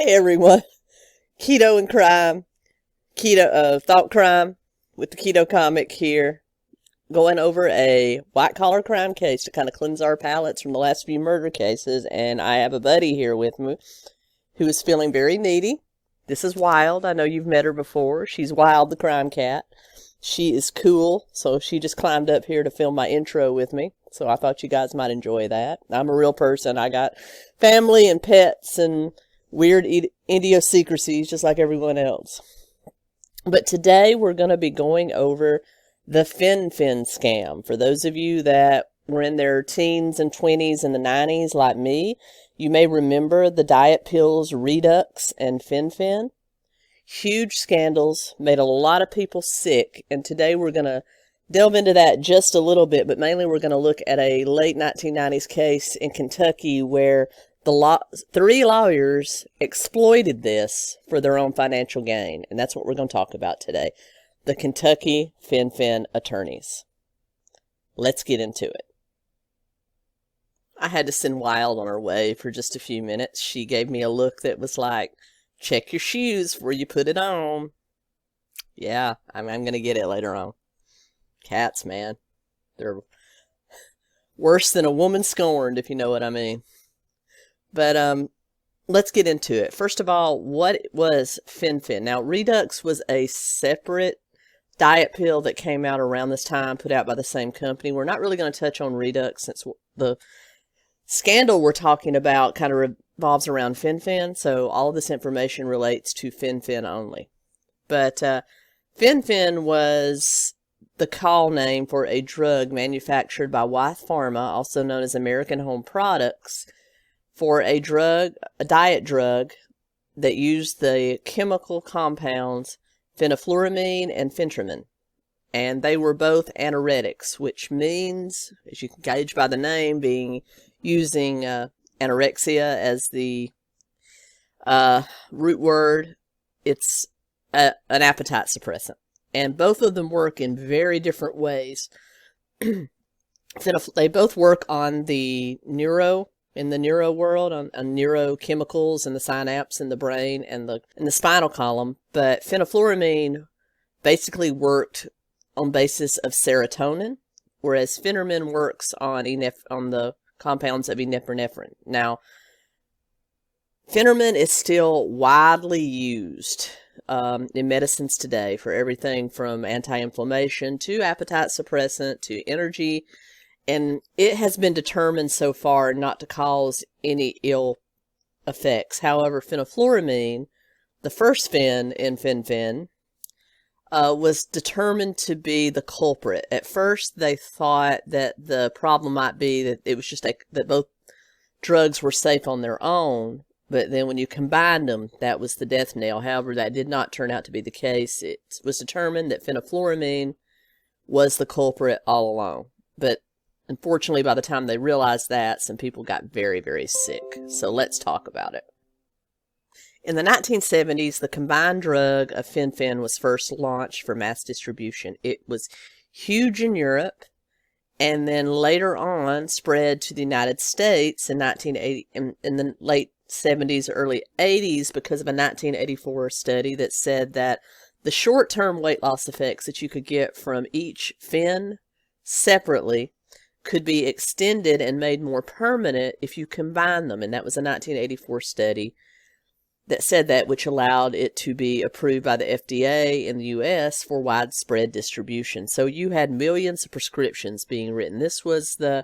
Hey everyone, Keto and Crime, Thought Crime with the Keto Comic here, going over a white collar crime case to kind of cleanse our palates from the last few murder cases. And I have a buddy here with me who is feeling very needy. This is Wild. I know you've met her before. She's Wild the Crime Cat. She is cool, so she just climbed up here to film my intro with me. So I thought you guys might enjoy that. I'm a real person. I got family and pets and weird idiosyncrasies just like everyone else. But today we're going to be going over the Fen Phen scam. For those of you that were in their teens and 20s in the 90s like me, you may remember the diet pills Redux and Fen Phen. Huge scandals, made a lot of people sick, and today we're going to delve into that just a little bit, but mainly we're going to look at a late 1990s case in Kentucky where three lawyers exploited this for their own financial gain, and that's what we're going to talk about today. The Kentucky Fen Phen attorneys. Let's get into it. I had to send Wild on her way for just a few minutes. She gave me a look that was like, check your shoes before you put it on. Yeah, I'm going to get it later on. Cats, man. They're worse than a woman scorned, if you know what I mean. But let's get into it. First of all, what was Fen Phen? Now, Redux was a separate diet pill that came out around this time, put out by the same company. We're not really going to touch on Redux since the scandal we're talking about kind of revolves around Fen Phen, so all of this information relates to Fen Phen only. But Fen Phen was the call name for a drug manufactured by Wyeth Pharma, also known as American Home Products, for a diet drug that used the chemical compounds phenethylamine and phentermine. And they were both anoretics, which means, as you can gauge by the name, using anorexia as the root word, it's an appetite suppressant. And both of them work in very different ways. They both work on the neuro world, on neurochemicals and the synapse in the brain and the spinal column. But phenethylamine basically worked on basis of serotonin, whereas phentermine works on the compounds of epinephrine. Now, phentermine is still widely used in medicines today for everything from anti-inflammation to appetite suppressant to energy, and it has been determined so far not to cause any ill effects. However, phenethylamine, the first Fen in Fen Phen, was determined to be the culprit. At first, they thought that the problem might be that it was just that both drugs were safe on their own, but then when you combined them, that was the death knell. However, that did not turn out to be the case. It was determined that phenethylamine was the culprit all along. But unfortunately, by the time they realized that, some people got very, very sick. So let's talk about it. In the 1970s, the combined drug of Fen Phen was first launched for mass distribution. It was huge in Europe, and then later on spread to the United States in 1980, in the late 70s, early 80s, because of a 1984 study that said that the short-term weight loss effects that you could get from each Fen separately could be extended and made more permanent if you combine them. And that was a 1984 study that said that, which allowed it to be approved by the FDA in the U.S. for widespread distribution. So you had millions of prescriptions being written. This was the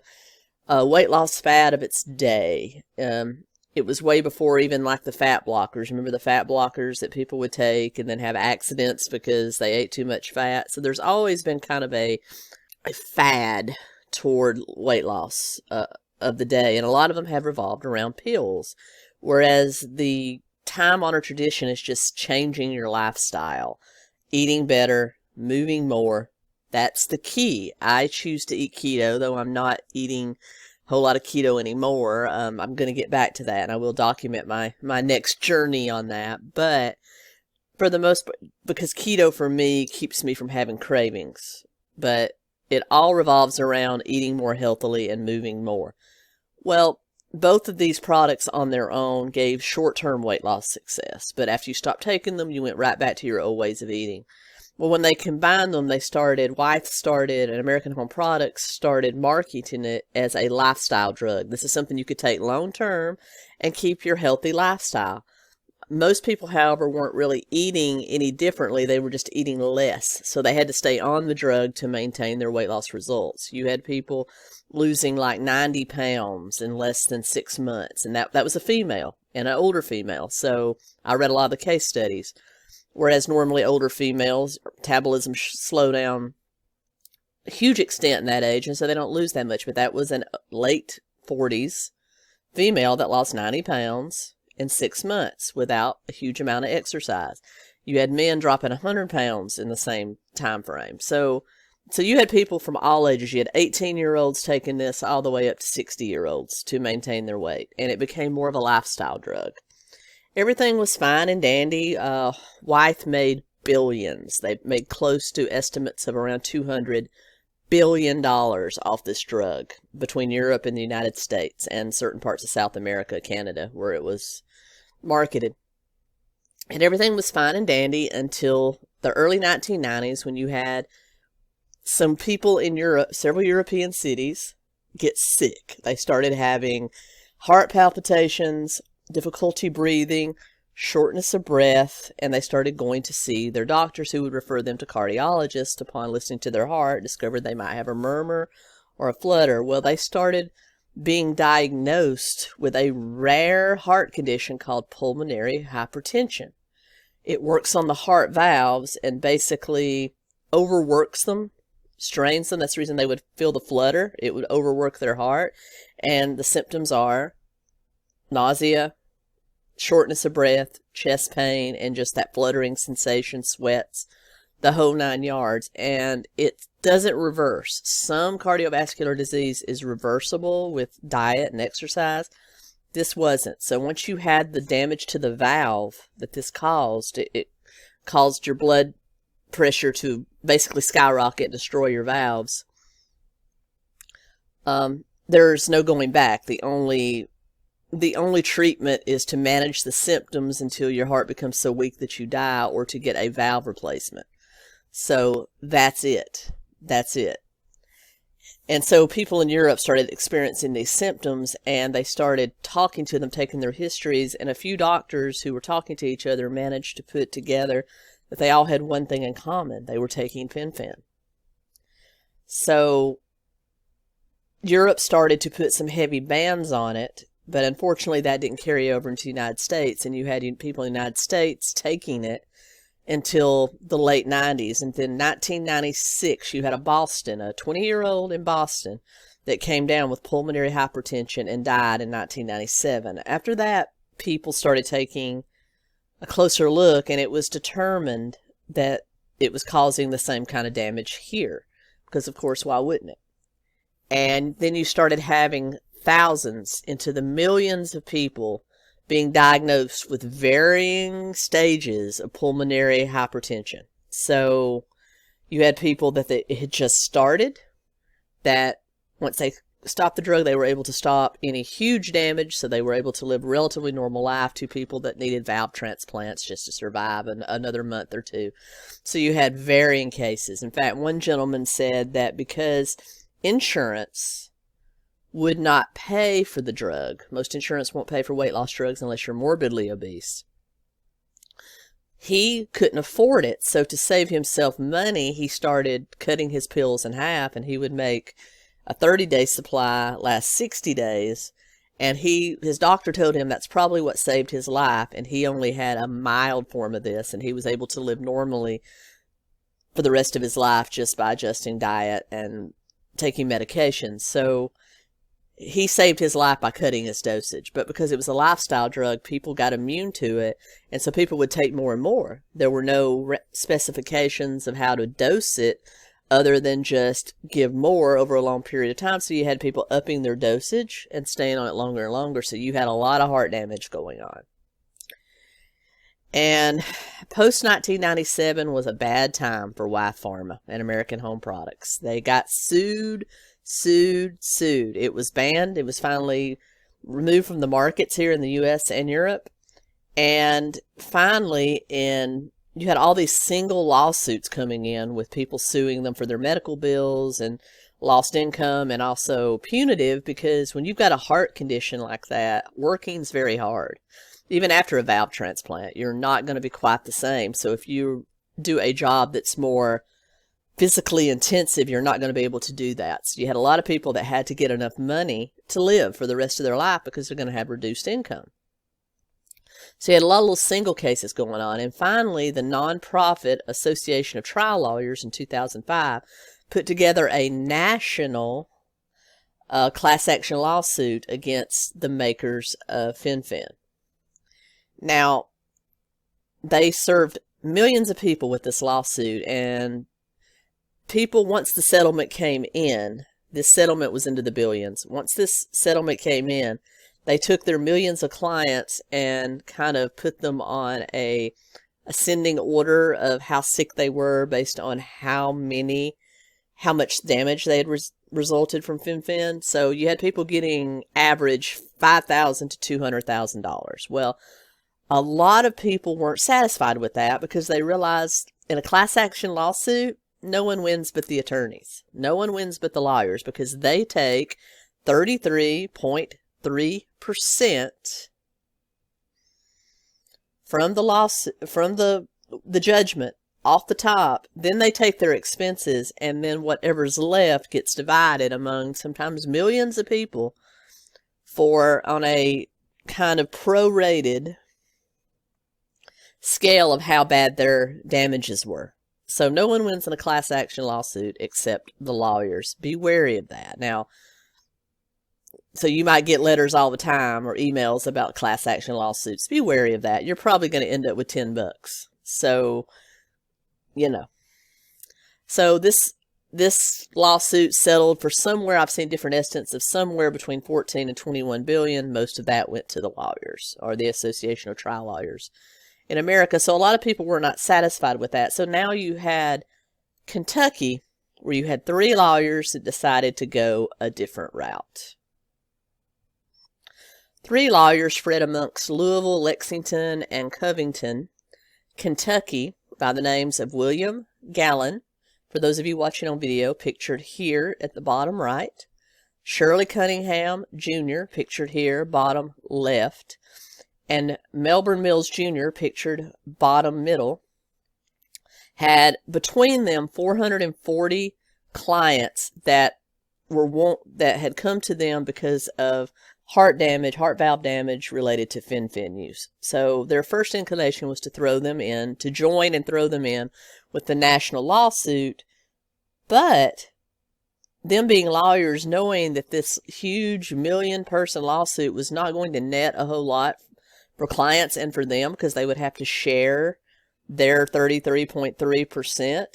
weight loss fad of its day. It was way before even like the fat blockers. Remember the fat blockers that people would take and then have accidents because they ate too much fat? So there's always been kind of a fad toward weight loss of the day, and a lot of them have revolved around pills, whereas the time-honored tradition is just changing your lifestyle, eating better, moving more. That's the key. I choose to eat keto, though I'm not eating a whole lot of keto anymore. I'm going to get back to that, and I will document my next journey on that. But for the most part, because keto for me keeps me from having cravings, but it all revolves around eating more healthily and moving more. Well, both of these products on their own gave short-term weight loss success, but after you stopped taking them, you went right back to your old ways of eating. Well, when they combined them, Wyeth started, and American Home Products started marketing it as a lifestyle drug. This is something you could take long-term and keep your healthy lifestyle. Most people, however, weren't really eating any differently. They were just eating less. So they had to stay on the drug to maintain their weight loss results. You had people losing like 90 pounds in less than 6 months. And that was a female and an older female. So I read a lot of the case studies. Whereas normally older females, metabolism slow down a huge extent in that age. And so they don't lose that much. But that was an late 40s female that lost 90 pounds in 6 months without a huge amount of exercise. You had men dropping 100 pounds in the same time frame. So you had people from all ages. You had 18-year-olds taking this all the way up to 60-year-olds to maintain their weight. And it became more of a lifestyle drug. Everything was fine and dandy. Wyeth made billions. They made close to estimates of around $200 billion off this drug between Europe and the United States and certain parts of South America, Canada, where it was marketed. And everything was fine and dandy until the early 1990s, when you had some people in Europe, several European cities, get sick. They started having heart palpitations, difficulty breathing, shortness of breath, and they started going to see their doctors, who would refer them to cardiologists. Upon listening to their heart, discovered they might have a murmur or a flutter. Well, they started being diagnosed with a rare heart condition called pulmonary hypertension. It works on the heart valves and basically overworks them, strains them. That's the reason they would feel the flutter. It would overwork their heart. And the symptoms are nausea, shortness of breath, chest pain, and just that fluttering sensation, sweats, the whole 9 yards. And it doesn't reverse. Some cardiovascular disease is reversible with diet and exercise. This wasn't. So once you had the damage to the valve that this caused, it caused your blood pressure to basically skyrocket and destroy your valves. There's no going back. The only treatment is to manage the symptoms until your heart becomes so weak that you die, or to get a valve replacement. So that's it. That's it. And so people in Europe started experiencing these symptoms, and they started talking to them, taking their histories, and a few doctors who were talking to each other managed to put together that they all had one thing in common. They were taking Fen Phen. So Europe started to put some heavy bans on it, but unfortunately that didn't carry over into the United States, and you had people in the United States taking it until the late 90s. And then 1996, you had a 20-year-old in Boston that came down with pulmonary hypertension and died in 1997. After that, people started taking a closer look, and it was determined that it was causing the same kind of damage here, because of course, why wouldn't it? And then you started having thousands into the millions of people being diagnosed with varying stages of pulmonary hypertension. So you had people that it had just started, that once they stopped the drug, they were able to stop any huge damage, so they were able to live a relatively normal life, to people that needed valve transplants just to survive another month or two. So you had varying cases. In fact, one gentleman said that because insurance would not pay for the drug. Most insurance won't pay for weight loss drugs unless you're morbidly obese. He couldn't afford it, so to save himself money, he started cutting his pills in half, and he would make a 30-day supply last 60 days, and his doctor told him that's probably what saved his life, and he only had a mild form of this, and he was able to live normally for the rest of his life just by adjusting diet and taking medications. So he saved his life by cutting his dosage. But because it was a lifestyle drug, people got immune to it, and so people would take more and more. There were no specifications of how to dose it other than just give more over a long period of time. So you had people upping their dosage and staying on it longer and longer. So you had a lot of heart damage going on. And post-1997 was a bad time for Wyeth Pharma and American Home Products. They got sued. It was banned. It was finally removed from the markets here in the US and Europe. And finally, you had all these single lawsuits coming in with people suing them for their medical bills and lost income, and also punitive, because when you've got a heart condition like that, working's very hard. Even after a valve transplant, you're not going to be quite the same. So if you do a job that's more physically intensive, you're not going to be able to do that. So you had a lot of people that had to get enough money to live for the rest of their life because they're going to have reduced income. So you had a lot of little single cases going on. And finally, the Nonprofit Association of Trial Lawyers in 2005 put together a national class action lawsuit against the makers of Fen Phen. Now, they served millions of people with this lawsuit, and people, once the settlement came in, this settlement was into the billions. Once this settlement came in, they took their millions of clients and kind of put them on a ascending order of how sick they were based on how much damage they had resulted from Fen Phen. So you had people getting average $5,000 to $200,000. Well, a lot of people weren't satisfied with that because they realized in a class action lawsuit, no one wins but the attorneys. No one wins but the lawyers, because they take 33.3% from the judgment off the top. Then they take their expenses, and then whatever's left gets divided among sometimes millions of people on a kind of prorated scale of how bad their damages were. So no one wins in a class action lawsuit except the lawyers. Be wary of that. Now, so you might get letters all the time or emails about class action lawsuits. Be wary of that. You're probably going to end up with $10. So, So this lawsuit settled for somewhere, I've seen different estimates of somewhere between 14 and 21 billion. Most of that went to the lawyers, or the Association of Trial Lawyers in America. So a lot of people were not satisfied with that. So now you had Kentucky, where you had 3 lawyers that decided to go a different route. 3 lawyers spread amongst Louisville, Lexington, and Covington, Kentucky, by the names of William Gallen, for those of you watching on video, pictured here at the bottom right, Shirley Cunningham Jr., pictured here, bottom left, and Melbourne Mills Jr., pictured bottom middle, had between them 440 clients that had come to them because of heart valve damage related to Fen Phen use. So their first inclination was to join and throw them in with the national lawsuit. But them being lawyers, knowing that this huge million-person lawsuit was not going to net a whole lot for clients and for them, because they would have to share their 33.3%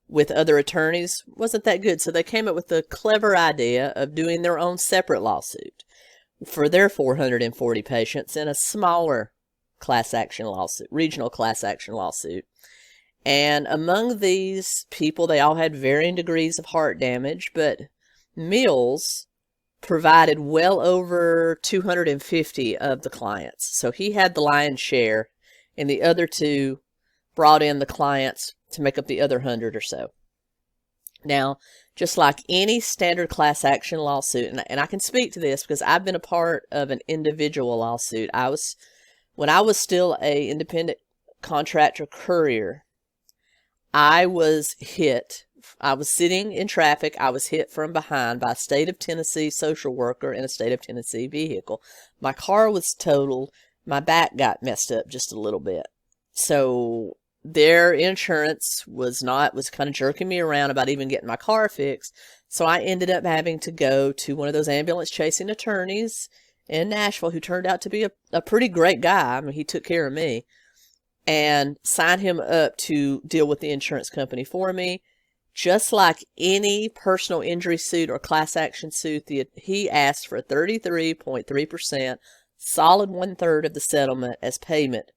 with other attorneys, wasn't that good. So they came up with the clever idea of doing their own separate lawsuit for their 440 patients in a smaller class action lawsuit, regional class action lawsuit. And among these people, they all had varying degrees of heart damage, but Mills provided well over 250 of the clients. So he had the lion's share, and the other 2 brought in the clients to make up the other 100 or so. Now, just like any standard class action lawsuit, and I can speak to this because I've been a part of an individual lawsuit. When I was still a independent contractor courier, I was hit. I was sitting in traffic. I was hit from behind by a state of Tennessee social worker in a state of Tennessee vehicle. My car was totaled. My back got messed up just a little bit. So their insurance was kind of jerking me around about even getting my car fixed. So I ended up having to go to one of those ambulance chasing attorneys in Nashville, who turned out to be a pretty great guy. I mean, he took care of me, and sign him up to deal with the insurance company for me. Just like any personal injury suit or class action suit, he asked for a 33.3%, solid 1/3 of the settlement as payment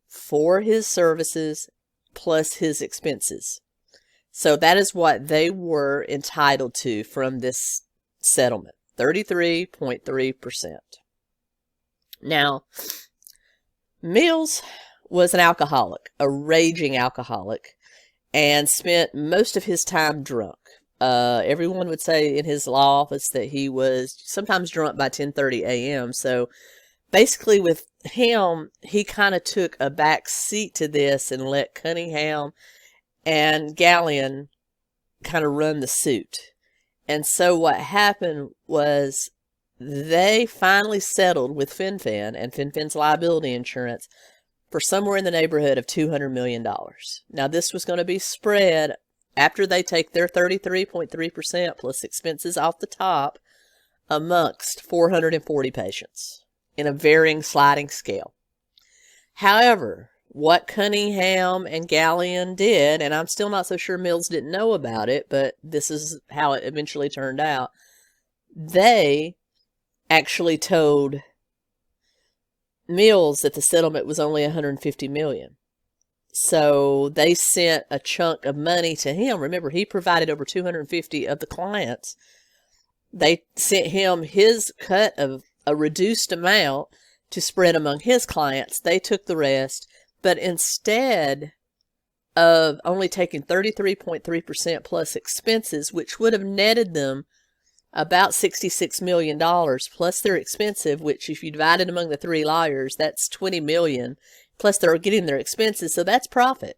for his services plus his expenses. So that is what they were entitled to from this settlement, 33.3%. Now, Mills was an alcoholic, a raging alcoholic, and spent most of his time drunk. Everyone would say in his law office that he was sometimes drunk by 10:30 a.m. So basically with him, he kind of took a back seat to this and let Cunningham and Gallion kind of run the suit. And so what happened was they finally settled with Fen Phen and Fen Phen's liability insurance for somewhere in the neighborhood of $200 million. Now, this was going to be spread after they take their 33.3% plus expenses off the top amongst 440 patients in a varying sliding scale. However, what Cunningham and Gallion did, and I'm still not so sure Mills didn't know about it, but this is how it eventually turned out, they actually told Mills that the settlement was only $150 million. So they sent a chunk of money to him. Remember, he provided over 250 of the clients. They sent him his cut of a reduced amount to spread among his clients. They took the rest, but instead of only taking 33.3% plus expenses, which would have netted them about $66 million plus their expensive, which if you divide it among the three lawyers, that's $20 million, plus they're getting their expenses, so that's profit.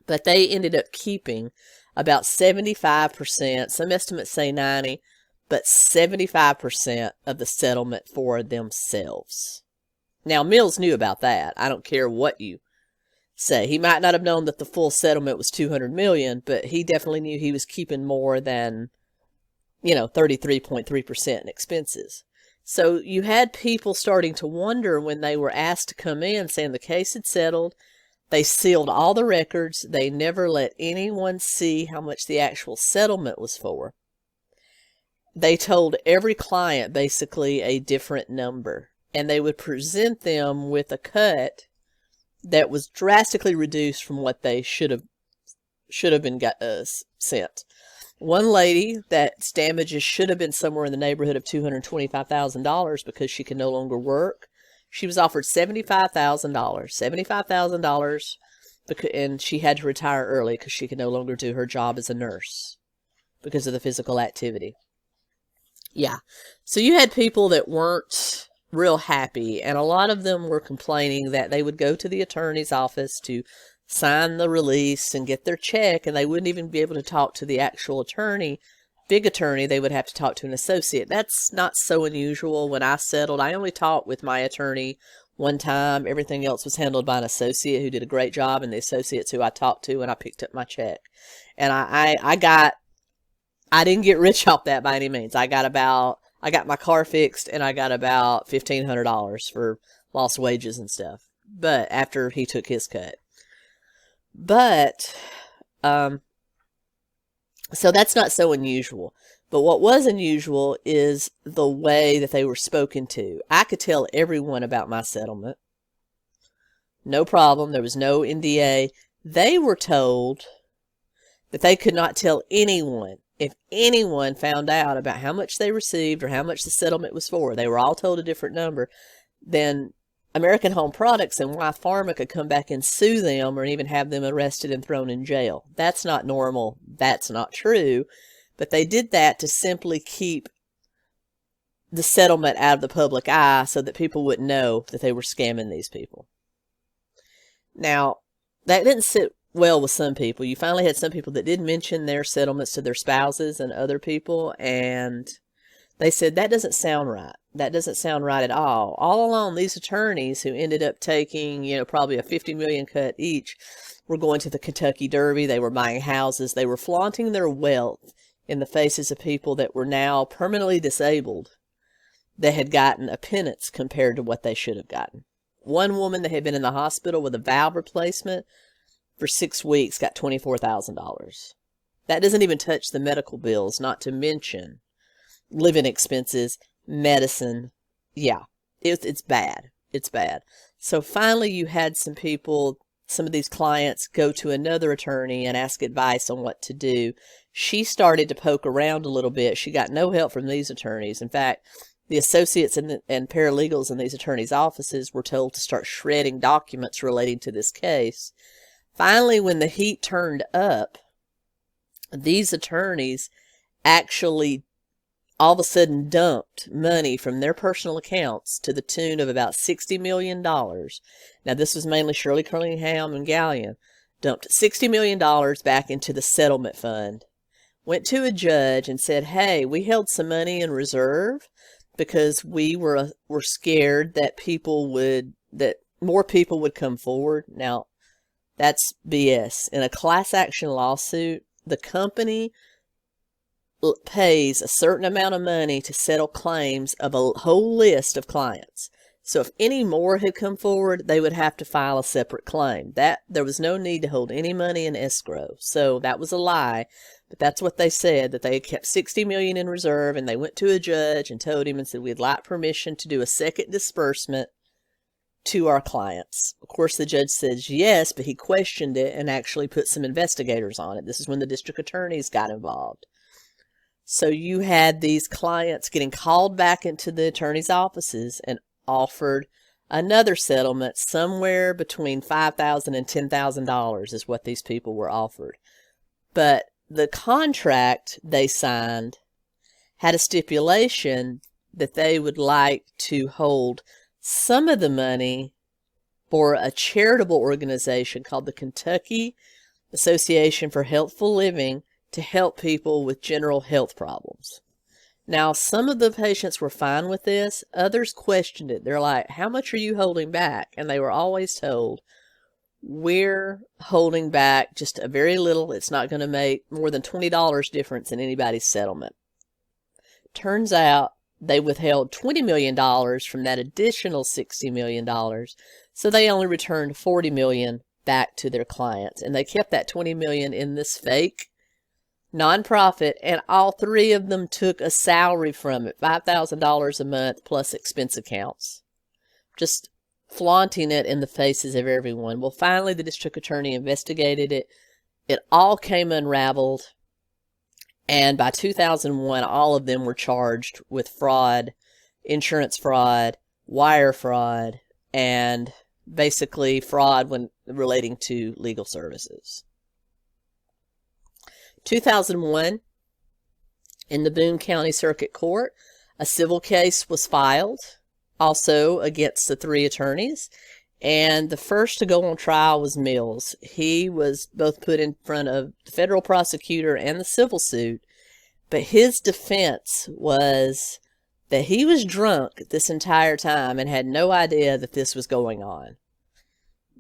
But they ended up keeping about 75%, some estimates say 90%, but 75% of the settlement for themselves. Now, Mills knew about that. I don't care what you say. He might not have known that the full settlement was $200 million, but he definitely knew he was keeping more than 33.3% in expenses. So you had people starting to wonder when they were asked to come in saying the case had settled. They sealed all the records. They never let anyone see how much the actual settlement was for. They told every client basically a different number, and they would present them with a cut that was drastically reduced from what they should have been sent. One lady, that damages should have been somewhere in the neighborhood of $225,000 because she could no longer work. She was offered $75,000, and she had to retire early because she could no longer do her job as a nurse because of the physical activity. Yeah, so you had people that weren't real happy, and a lot of them were complaining that they would go to the attorney's office to sign the release and get their check, and they wouldn't even be able to talk to the actual attorney, big attorney. They would have to talk to an associate. That's not so unusual. When I settled, I only talked with my attorney one time. Everything else was handled by an associate who did a great job, and the associates who I talked to when I picked up my check. And I didn't get rich off that by any means. I got my car fixed, and I got about $1,500 for lost wages and stuff. But after he took his cut. But, so that's not so unusual. But what was unusual is the way that they were spoken to. I could tell everyone about my settlement. No problem. There was no NDA. They were told that they could not tell anyone. If anyone found out about how much they received or how much the settlement was for, they were all told a different number, then American Home Products and Y Pharma could come back and sue them or even have them arrested and thrown in jail. That's not normal. That's not true. But they did that to simply keep the settlement out of the public eye so that people wouldn't know that they were scamming these people. Now, that didn't sit well with some people. You finally had some people that did mention their settlements to their spouses and other people, and they said, that doesn't sound right. That doesn't sound right at all. All along, these attorneys who ended up taking, probably a $50 million cut each, were going to the Kentucky Derby. They were buying houses. They were flaunting their wealth in the faces of people that were now permanently disabled that had gotten a pittance compared to what they should have gotten. One woman that had been in the hospital with a valve replacement for 6 weeks got $24,000. That doesn't even touch the medical bills, not to mention living expenses, medicine. Yeah, it's bad. It's bad. So finally you had some people some of these clients go to another attorney and ask advice on what to do, she started to poke around a little bit. She got no help from these attorneys. In fact, the associates and paralegals in these attorneys' offices were told to start shredding documents relating to this case. Finally, when the heat turned up, these attorneys actually all of a sudden dumped money from their personal accounts to the tune of about $60 million. Now, this was mainly Shirley Cunningham and Gallion. Dumped $60 million back into the settlement fund. Went to a judge and said, hey, we held some money in reserve because we were scared that more people would come forward. Now, that's BS. In a class action lawsuit, the company pays a certain amount of money to settle claims of a whole list of clients. So if any more had come forward, they would have to file a separate claim. There was no need to hold any money in escrow. So that was a lie, but that's what they said, that they had kept $60 million in reserve, and they went to a judge and told him and said, we'd like permission to do a second disbursement to our clients. Of course, the judge says yes, but he questioned it and actually put some investigators on it. This is when the district attorneys got involved. So you had these clients getting called back into the attorney's offices and offered another settlement somewhere between $5,000 and $10,000 is what these people were offered. But the contract they signed had a stipulation that they would like to hold some of the money for a charitable organization called the Kentucky Association for Healthful Living to help people with general health problems. Now, some of the patients were fine with this. Others questioned it. They're like, how much are you holding back? And they were always told, we're holding back just a very little. It's not going to make more than $20 difference in anybody's settlement. Turns out they withheld $20 million from that additional $60 million. So they only returned $40 million back to their clients. And they kept that $20 million in this fake nonprofit, and all three of them took a salary from it, $5,000 a month plus expense accounts, just flaunting it in the faces of everyone. Well, finally, the district attorney investigated it. It all came unraveled, and by 2001, all of them were charged with fraud, insurance fraud, wire fraud, and basically fraud when relating to legal services. 2001, in the Boone County Circuit Court, a civil case was filed, also against the three attorneys, and the first to go on trial was Mills. He was both put in front of the federal prosecutor and the civil suit, but his defense was that he was drunk this entire time and had no idea that this was going on.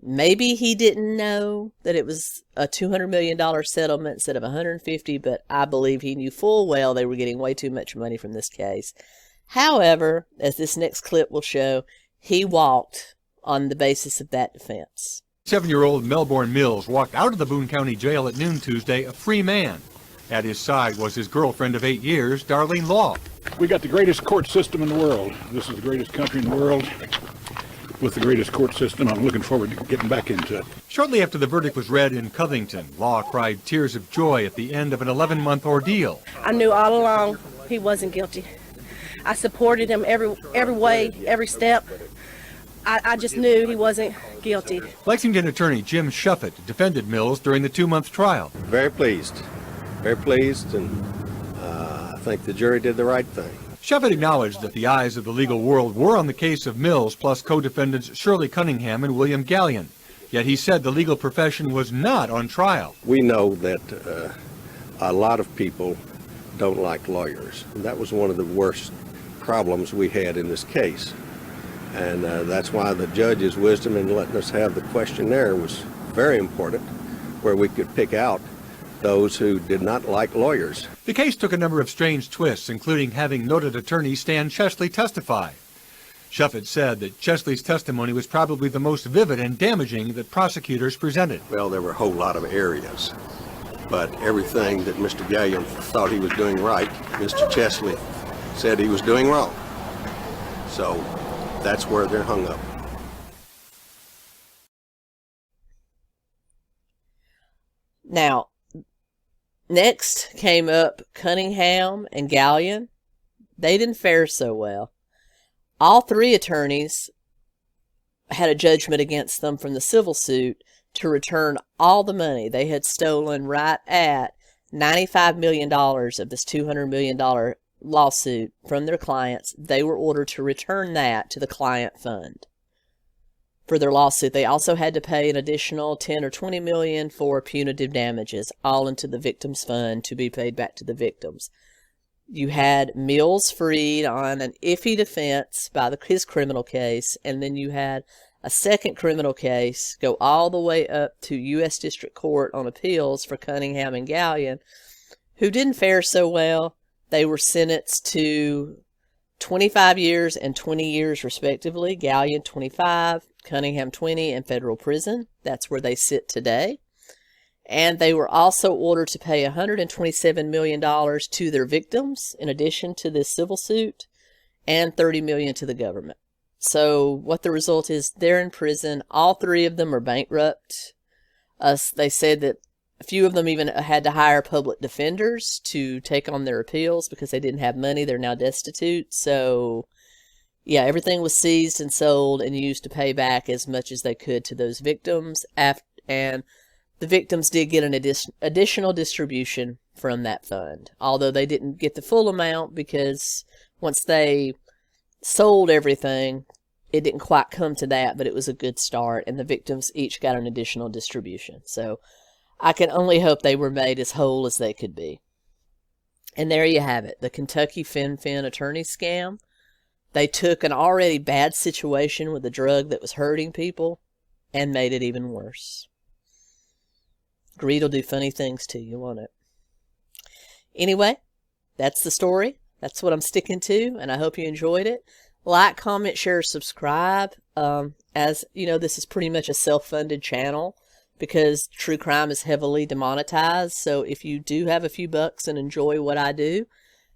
Maybe he didn't know that it was a $200 million settlement instead of $150, but I believe he knew full well they were getting way too much money from this case. However, as this next clip will show, he walked on the basis of that defense. 7-year-old Melbourne Mills walked out of the Boone County Jail at noon Tuesday a free man. At his side was his girlfriend of 8 years, Darlene Law. We got the greatest court system in the world. This is the greatest country in the world with the greatest court system. I'm looking forward to getting back into it. Shortly after the verdict was read in Covington, Law cried tears of joy at the end of an 11-month ordeal. I knew all along he wasn't guilty. I supported him every way, every step. I just knew he wasn't guilty. Lexington attorney Jim Shuffett defended Mills during the 2-month trial. Very pleased, and I think the jury did the right thing. Shuffett acknowledged that the eyes of the legal world were on the case of Mills plus co-defendants Shirley Cunningham and William Gallion. Yet he said the legal profession was not on trial. We know that a lot of people don't like lawyers. That was one of the worst problems we had in this case. And that's why the judge's wisdom in letting us have the questionnaire was very important, where we could pick out those who did not like lawyers. The case took a number of strange twists, including having noted attorney Stan Chesley testify. Shuffett said that Chesley's testimony was probably the most vivid and damaging that prosecutors presented. Well, there were a whole lot of areas, but everything that Mr. Gallion thought he was doing right, Mr. Chesley said he was doing wrong. So that's where they're hung up. Now, next came up Cunningham and Gallion. They didn't fare so well. All three attorneys had a judgment against them from the civil suit to return all the money they had stolen right at $95 million of this $200 million lawsuit from their clients. They were ordered to return that to the client fund for their lawsuit. They also had to pay an additional 10 or 20 million for punitive damages, all into the victims fund to be paid back to the victims. You had Mills freed on an iffy defense by his criminal case, and then you had a second criminal case go all the way up to U.S. District Court on appeals for Cunningham and Gallion, who didn't fare so well. They were sentenced to 25 years and 20 years respectively. Gallion 25, Cunningham 20 in federal prison. That's where they sit today. And they were also ordered to pay $127 million to their victims in addition to this civil suit, and $30 million to the government. So what the result is, they're in prison. All three of them are bankrupt. They said that a few of them even had to hire public defenders to take on their appeals because they didn't have money. They're now destitute. So, yeah, everything was seized and sold and used to pay back as much as they could to those victims. And the victims did get an additional distribution from that fund, although they didn't get the full amount because once they sold everything, it didn't quite come to that, but it was a good start, and the victims each got an additional distribution. So I can only hope they were made as whole as they could be. And there you have it, the Kentucky Fen Phen attorney scam. They took an already bad situation with a drug that was hurting people and made it even worse. Greed will do funny things to you, won't it? Anyway, that's the story. That's what I'm sticking to, and I hope you enjoyed it. Like, comment, share, subscribe. As you know, this is pretty much a self-funded channel because true crime is heavily demonetized. So if you do have a few bucks and enjoy what I do,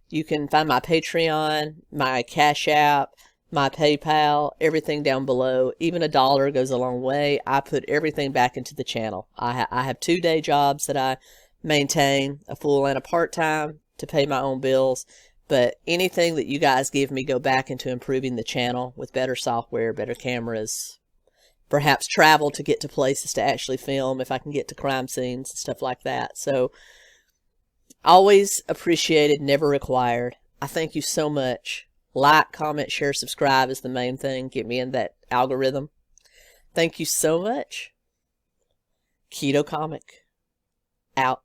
you can find my Patreon, my Cash App, my PayPal, everything down below. Even $1 goes a long way. I put everything back into the channel. I have 2 day jobs that I maintain, a full and a part-time, to pay my own bills. But anything that you guys give me go back into improving the channel with better software, better cameras, perhaps travel to get to places to actually film if I can get to crime scenes and stuff like that. So always appreciated, never required. I thank you so much. Like, comment, share, subscribe is the main thing. Get me in that algorithm. Thank you so much. Keto Comic out.